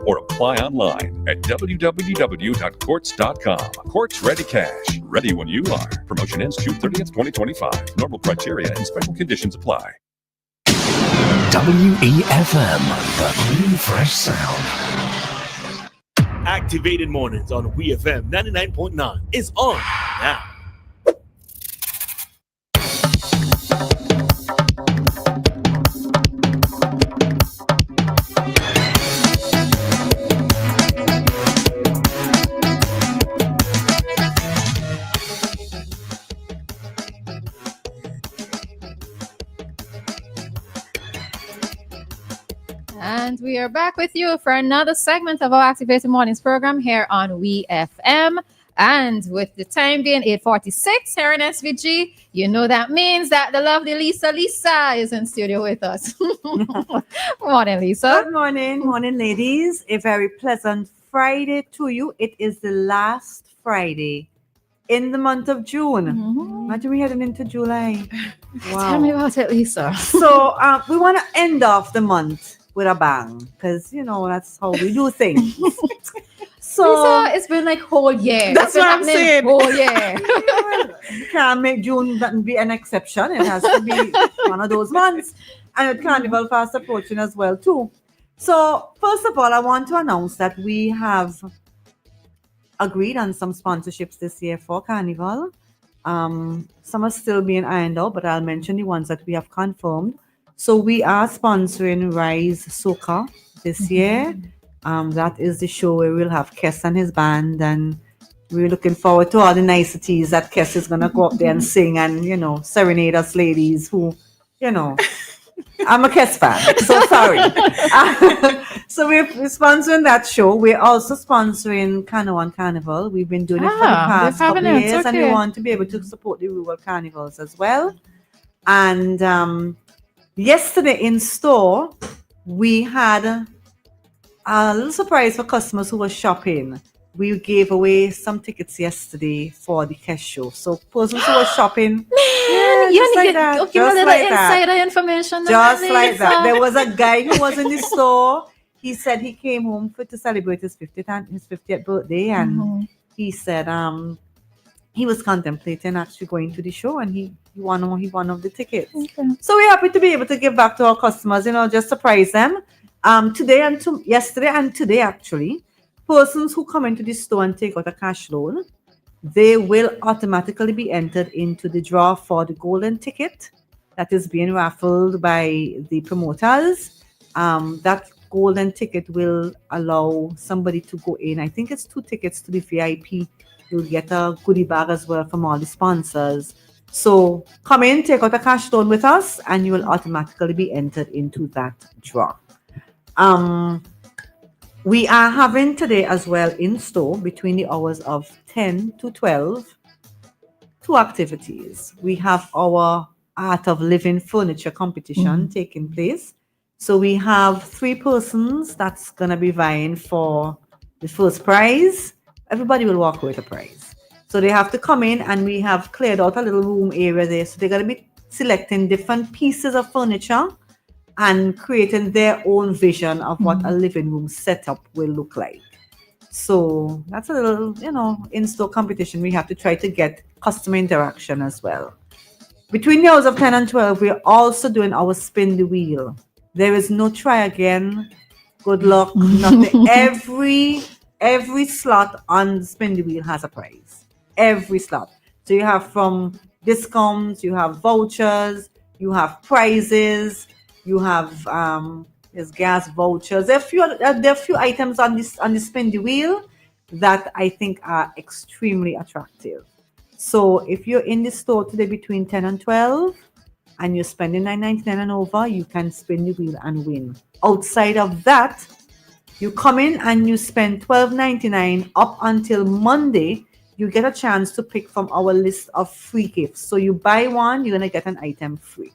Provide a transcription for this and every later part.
or apply online at www.quartz.com. Quartz Ready Cash. Ready when you are. Promotion ends June 30th, 2025. Normal criteria and special conditions apply. WEFM, the clean, fresh sound. Activated Mornings on WEFM 99.9 is on now. And we are back with you for another segment of our Activated Mornings program here on WEFM. And with the time being 8:46 here in SVG, you know that means that the lovely Lisa is in studio with us. Morning, Lisa. Good morning, ladies. A very pleasant Friday to you. It is the last Friday in the month of June. Imagine we heading into July. Wow. Tell me about it, Lisa. So we want to end off the month with a bang, because that's how we do things. So Lisa, it's been like whole year. That's what I'm saying. Whole year. You can't make June be an exception. It has to be one of those months. And with Carnival fast approaching as well too. So first of all, I want to announce that we have agreed on some sponsorships this year for Carnival. Some are still being ironed out, but I'll mention the ones that we have confirmed. So we are sponsoring Rise Soca this year. That is the show where we'll have Kes and his band, and we're looking forward to all the niceties that Kes is going to go up there and sing and, serenade us ladies who, I'm a Kes fan, so sorry. So we're sponsoring that show. We're also sponsoring Canoe on Carnival. We've been doing it for the past couple of years, and we want to be able to support the rural carnivals as well. And yesterday in store, we had a little surprise for customers who were shopping. We gave away some tickets yesterday for the Kes show. So persons who were shopping, just like that. Insider information. Just like that. There was a guy who was in the store. He said he came home to celebrate his 50th birthday, and he said he was contemplating actually going to the show, and he won one of the tickets. Okay. So we're happy to be able to give back to our customers, just surprise them. Yesterday and today actually, persons who come into the store and take out a cash loan, they will automatically be entered into the draw for the golden ticket that is being raffled by the promoters. That golden ticket will allow somebody to go in. I think it's 2 tickets to the VIP. You'll get a goodie bag as well from all the sponsors. So come in, take out a cash loan with us, and you will automatically be entered into that draw. We are having today as well in store between the hours of 10 to 12 2 activities. We have our Art of Living Furniture competition taking place. So we have 3 persons that's going to be vying for the first prize. Everybody will walk away with a prize. So they have to come in, and we have cleared out a little room area there. So they're going to be selecting different pieces of furniture and creating their own vision of what a living room setup will look like. So that's a little, in-store competition. We have to try to get customer interaction as well. Between the hours of 10 and 12, we're also doing our spin the wheel. There is no try again. Good luck. Nothing. Every slot on spin the wheel has a prize. Every slot. So you have from discounts, you have vouchers, you have prizes. You have there's gas vouchers. There are a few items on the spin the wheel that I think are extremely attractive. So if you're in the store today between 10 and 12 and you're spending $9.99 and over, you can spin the wheel and win. Outside of that, you come in and you spend $12.99 up until Monday, you get a chance to pick from our list of free gifts. So you buy one, you're gonna get an item free.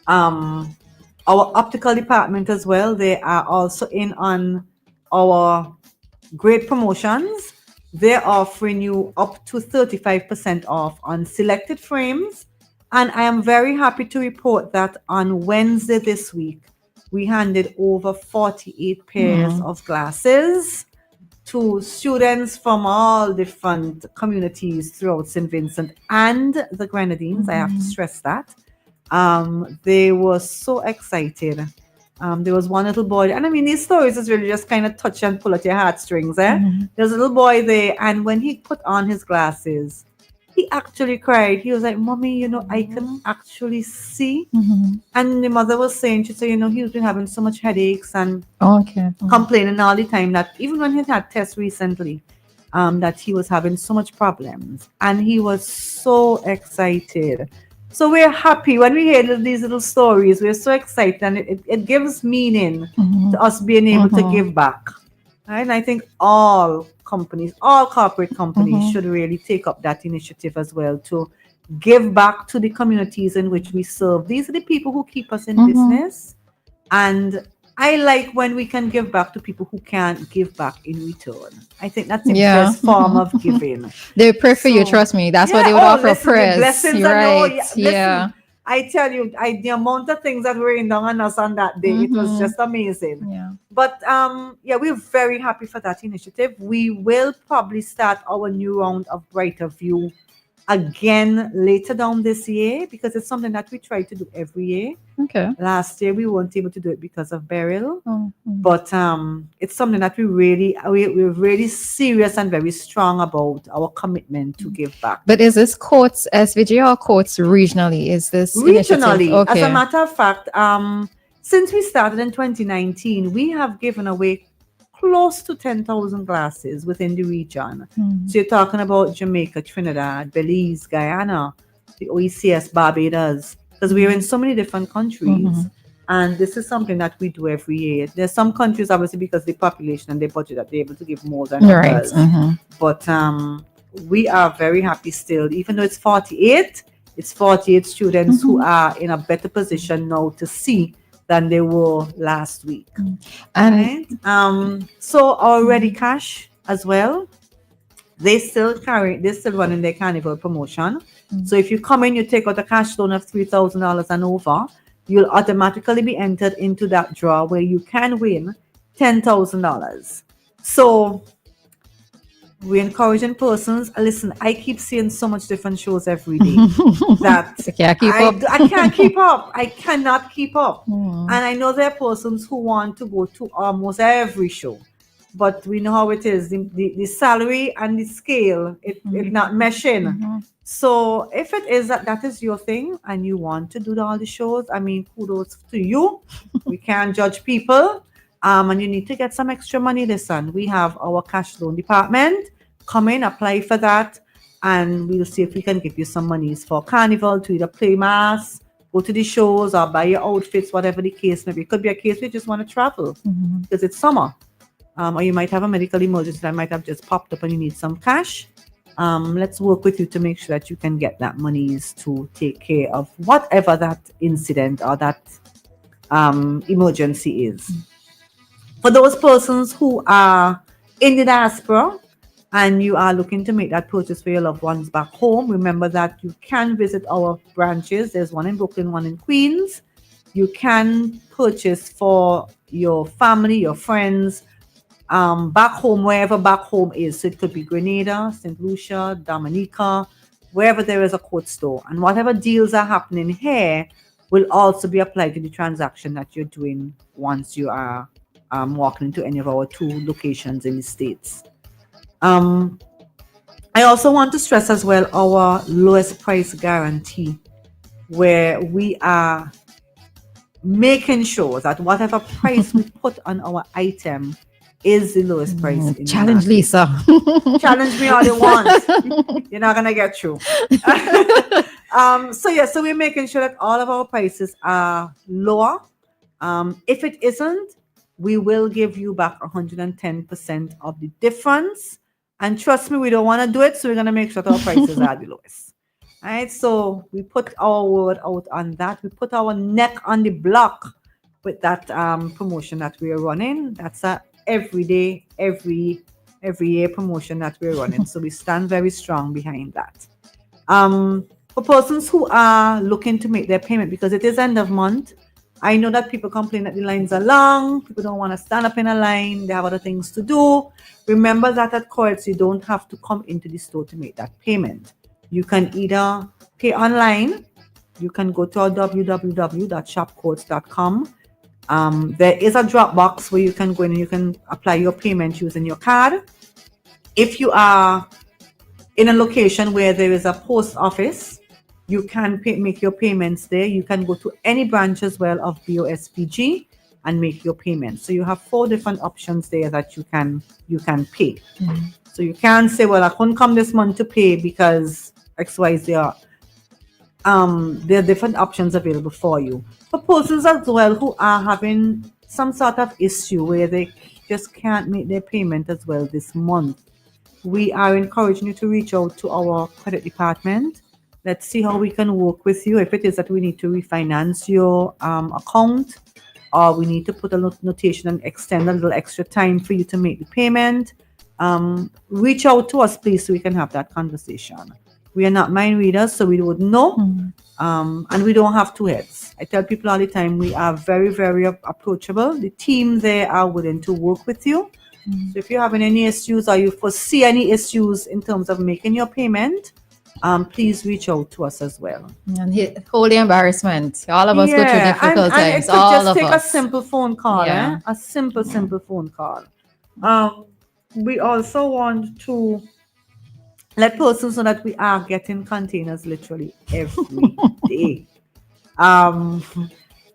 Our optical department as well, they are also in on our great promotions. They're offering you up to 35% off on selected frames. And I am very happy to report that on Wednesday this week, We handed over 48 pairs of glasses to students from all different communities throughout St. Vincent and the Grenadines. I have to stress that. They were so excited. There was one little boy, and I mean, these stories is really just kind of touch and pull at your heartstrings. There's a little boy there, and when he put on his glasses, he actually cried. He was like, "Mommy, I can actually see." And the mother was saying, she said, he's been having so much headaches and complaining all the time that even when he had tests recently, that he was having so much problems. And he was so excited. So we're happy when we hear these little stories. We're so excited, and it gives meaning to us being able to give back. Right? And I think all companies, all corporate companies should really take up that initiative as well to give back to the communities in which we serve. These are the people who keep us in business. And I like when we can give back to people who can't give back in return. I think that's the best form of giving. They pray for you, trust me. That's why they would offer prayers. Blessings, right. Listen, I tell you, the amount of things that were in on us on that day, it was just amazing. Yeah. But we're very happy for that initiative. We will probably start our new round of Brighter View again later down this year, because it's something that we try to do every year. Okay. Last year we weren't able to do it because of burial, but it's something that we're really serious and very strong about our commitment to give back. But is this courts SVG or courts regionally? Is this regionally? Okay. As a matter of fact, since we started in 2019, we have given away close to 10,000 glasses within the region. So you're talking about Jamaica, Trinidad, Belize, Guyana, the OECS, Barbados, because we're in so many different countries. And this is something that we do every year. There's some countries, obviously, because of the population and their budget, that they're able to give more than others. But we are very happy still, even though it's 48 students who are in a better position now to see than they were last week. And so our Ready Cash as well, they're still running their Carnival promotion. So if you come in, you take out a cash loan of $3,000 and over, you'll automatically be entered into that draw where you can win $10,000. So we're encouraging persons. Listen, I keep seeing so much different shows every day that I can't keep up. I cannot keep up. And I know there are persons who want to go to almost every show, but we know how it is. The salary and the scale, it's not meshing. So if it is that is your thing and you want to do all the shows, I mean, kudos to you. We can't judge people. And you need to get some extra money. Listen, we have our cash loan department. Come in, apply for that, and we'll see if we can give you some monies for Carnival to either play mass, go to the shows, or buy your outfits, whatever the case may be. It could be a case where you just want to travel because it's summer. Or you might have a medical emergency that might have just popped up and you need some cash. Let's work with you to make sure that you can get that monies to take care of whatever that incident or that emergency is. For those persons who are in the diaspora and you are looking to make that purchase for your loved ones back home, remember that you can visit our branches. There's one in Brooklyn, one in Queens. You can purchase for your family, your friends, back home, wherever back home is. So it could be Grenada, St. Lucia, Dominica, wherever there is a court store. And whatever deals are happening here will also be applied to the transaction that you're doing once you are walking into any of our 2 locations in the States. I also want to stress as well our lowest price guarantee, where we are making sure that whatever price we put on our item is the lowest price. Challenge Lisa. Challenge me all you want. You're not gonna get through. So we're making sure that all of our prices are lower. If it isn't, we will give you back 110% of the difference. And trust me, we don't want to do it, so we're going to make sure that our prices are the lowest. All right, so we put our word out on that. We put our neck on the block with that promotion that we're running. That's a every year promotion that we're running. So we stand very strong behind that. For persons who are looking to make their payment, because it is end of month, I know that people complain that the lines are long. People don't want to stand up in a line. They have other things to do. Remember that at Courts, you don't have to come into the store to make that payment. You can either pay online. You can go to our www.shopcourts.com. There is a drop box where you can go in and you can apply your payment using your card. If you are in a location where there is a post office, you can make your payments there. You can go to any branch as well of BOSPG and make your payments. So you have 4 different options there that you can pay. So you can't say, well, I couldn't come this month to pay because XYZ. There are different options available for you. For persons as well who are having some sort of issue where they just can't make their payment as well this month, we are encouraging you to reach out to our credit department. Let's see how we can work with you. If it is that we need to refinance your account, or we need to put a notation and extend a little extra time for you to make the payment, reach out to us, please, so we can have that conversation. We are not mind readers, so we would know, and we don't have 2 heads. I tell people all the time, we are very, very approachable. The team there are willing to work with you. So if you're having any issues or you foresee any issues in terms of making your payment, please reach out to us as well. And holy embarrassment. All of us go through difficult and times. it could All just of take us. a simple phone call, Yeah. a simple phone call. We also want to let persons know that we are getting containers literally every day.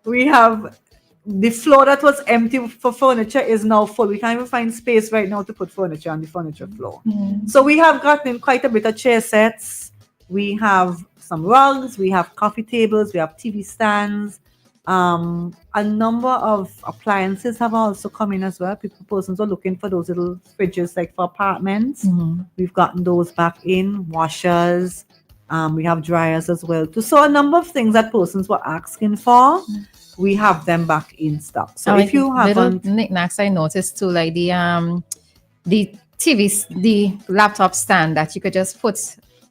We have the floor that was empty for furniture is now full. We can't even find space right now to put furniture on the furniture floor. So we have gotten quite a bit of chair sets. We have some rugs. We have coffee tables. We have TV stands. A number of appliances have also come in as well. Persons are looking for those little fridges like for apartments. We've gotten those back in. Washers. We have dryers as well too. So a number of things that persons were asking for, we have them back in stock. So if you haven't, knickknacks, I noticed too, like the TV, the laptop stand that you could just put.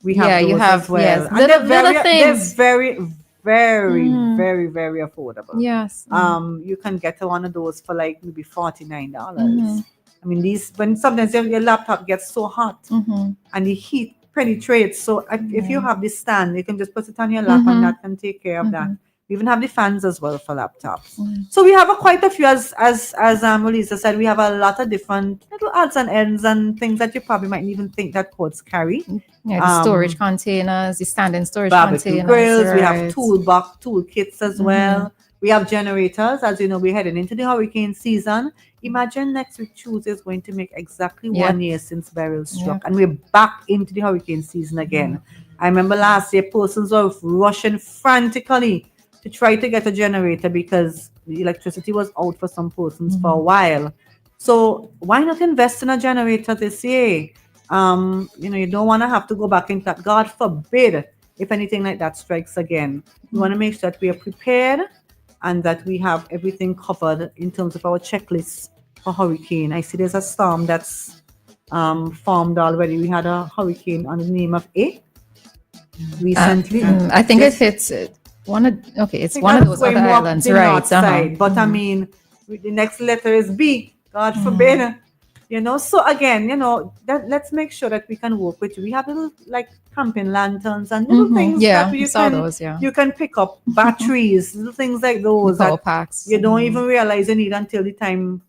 we have those you have as well. yes, And they're little things. very, very, very affordable. Yes. You can get one of those for like maybe $49. I mean, these when sometimes your laptop gets so hot and the heat penetrates. So if you have this stand, you can just put it on your lap and that can take care of that. We even have the fans as well for laptops. So we have quite a few, as Roleza said, we have a lot of different little odds and ends and things that you probably might even think that Courts carry. Yeah, the storage containers, the standing storage Barbecue containers. grills, we have right. tool kits as well. We have generators. As you know, we're heading into the hurricane season. Imagine next week Tuesday is going to make exactly 1 year since Beryl struck, and we're back into the hurricane season again. I remember last year persons were rushing frantically to try to get a generator because the electricity was out for some persons for a while. So why not invest in a generator this year? You don't want to have to go back into that. God forbid if anything like that strikes again. We want to make sure that we are prepared and that we have everything covered in terms of our checklists for hurricane. I see there's a storm that's formed already. We had a hurricane under the name of A recently. I think it hits one of those other islands, right? Side, but I mean, the next letter is B. God forbid. So again, let's make sure that we can work with you. We have little like camping lanterns and little things that you can pick up, batteries, little things like those power that packs. You don't even realize you need until the time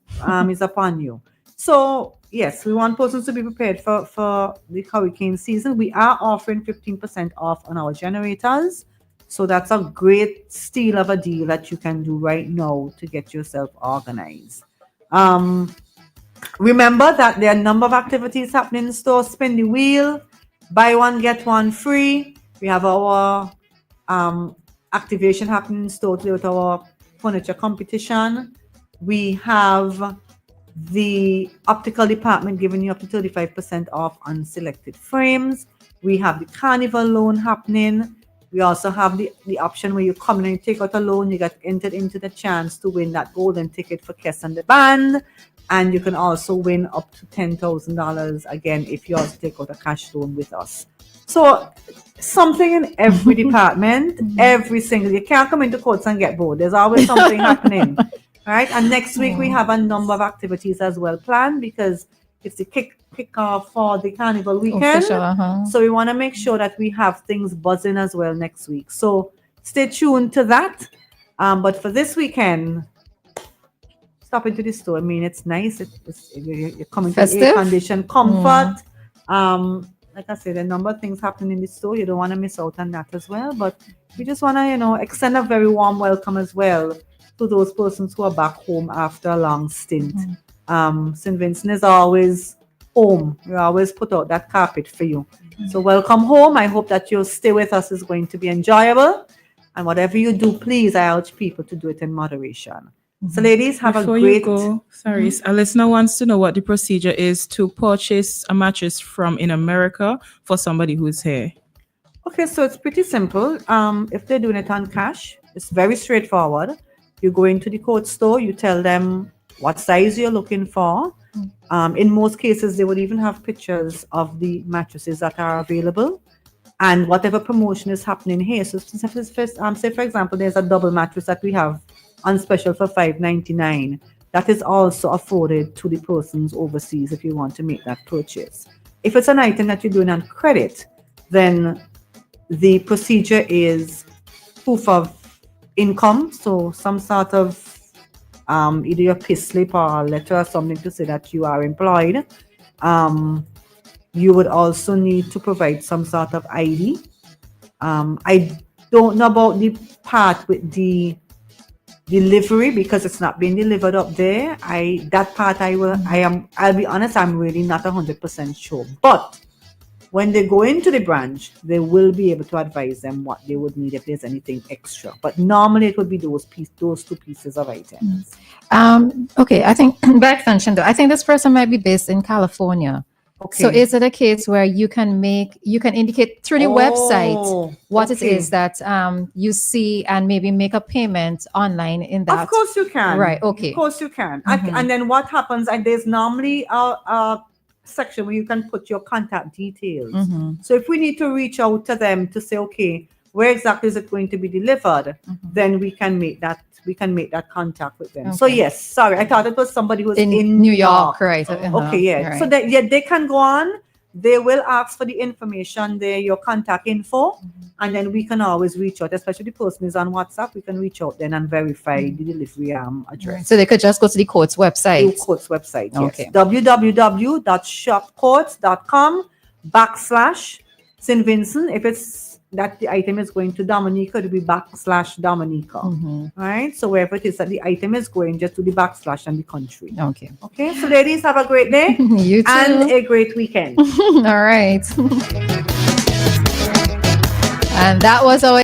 is upon you. So yes, we want persons to be prepared for the hurricane season. We are offering 15% off on our generators. So that's a great steal of a deal that you can do right now to get yourself organized. Remember that there are a number of activities happening in the store. Spin the wheel, buy one, get one free. We have our activation happening in the store today with our furniture competition. We have the optical department giving you up to 35% off on selected frames. We have the Carnival loan happening. We also have the option where you come in and you take out a loan, you get entered into the chance to win that golden ticket for Kess and the Band. And you can also win up to $10,000 again if you also take out a cash loan with us. So something in every department, every single, you can't come into courts and get bored. There's always something happening, right? And next week we have a number of activities as well planned because it's the kickoff for the Carnival weekend. So we want to make sure that we have things buzzing as well next week. So stay tuned to that. But for this weekend, stop into the store. I mean, it's nice. You're coming to air condition comfort. Like I said, a number of things happening in the store. You don't want to miss out on that as well. But we just want to, extend a very warm welcome as well to those persons who are back home after a long stint. St. Vincent is always home. We always put out that carpet for you. So welcome home. I hope that your stay with us is going to be enjoyable. And whatever you do, please, I urge people to do it in moderation. So ladies, have Before a great... you go, sorry, a listener wants to know what the procedure is to purchase a mattress from in America for somebody who's here. Okay, so it's pretty simple. If they're doing it on cash, it's very straightforward. You go into the court store, you tell them what size you're looking for. In most cases, they would even have pictures of the mattresses that are available and whatever promotion is happening here. So say, for example, there's a double mattress that we have on special for $5.99. That is also afforded to the persons overseas if you want to make that purchase. If it's an item that you're doing on credit, then the procedure is proof of income. So some sort of either your pay slip or a letter or something to say that you are employed. You would also need to provide some sort of ID. I don't know about the part with the delivery because it's not being delivered up there. I'll be honest, I'm really not 100% sure. But when they go into the branch, they will be able to advise them what they would need if there's anything extra. But normally it would be those two pieces of items. Okay, I think by extension though, I think this person might be based in California. Okay. So is it a case where you can indicate through the website what it is that you see and maybe make a payment online in that? Of course you can. Right, okay. Of course you can. And then what happens, and there's normally a section where you can put your contact details. So if we need to reach out to them to say, okay, where exactly is it going to be delivered, then we can make that contact with them. Okay. So yes, sorry, I thought it was somebody who's in New York, right? Okay, yeah. Right. So they can go on. They will ask for the information there, your contact info, and then we can always reach out, especially the person is on WhatsApp. We can reach out then and verify the delivery address. So they could just go to the court's website. The court's website, yes. Okay. www.shopcourts.com/St. Vincent. If it's that the item is going to Dominica, it will be /Dominica. Right? So wherever it is that the item is going, just do the / and the country. Okay. Okay. So ladies, have a great day. You too. And a great weekend. All right. And that was our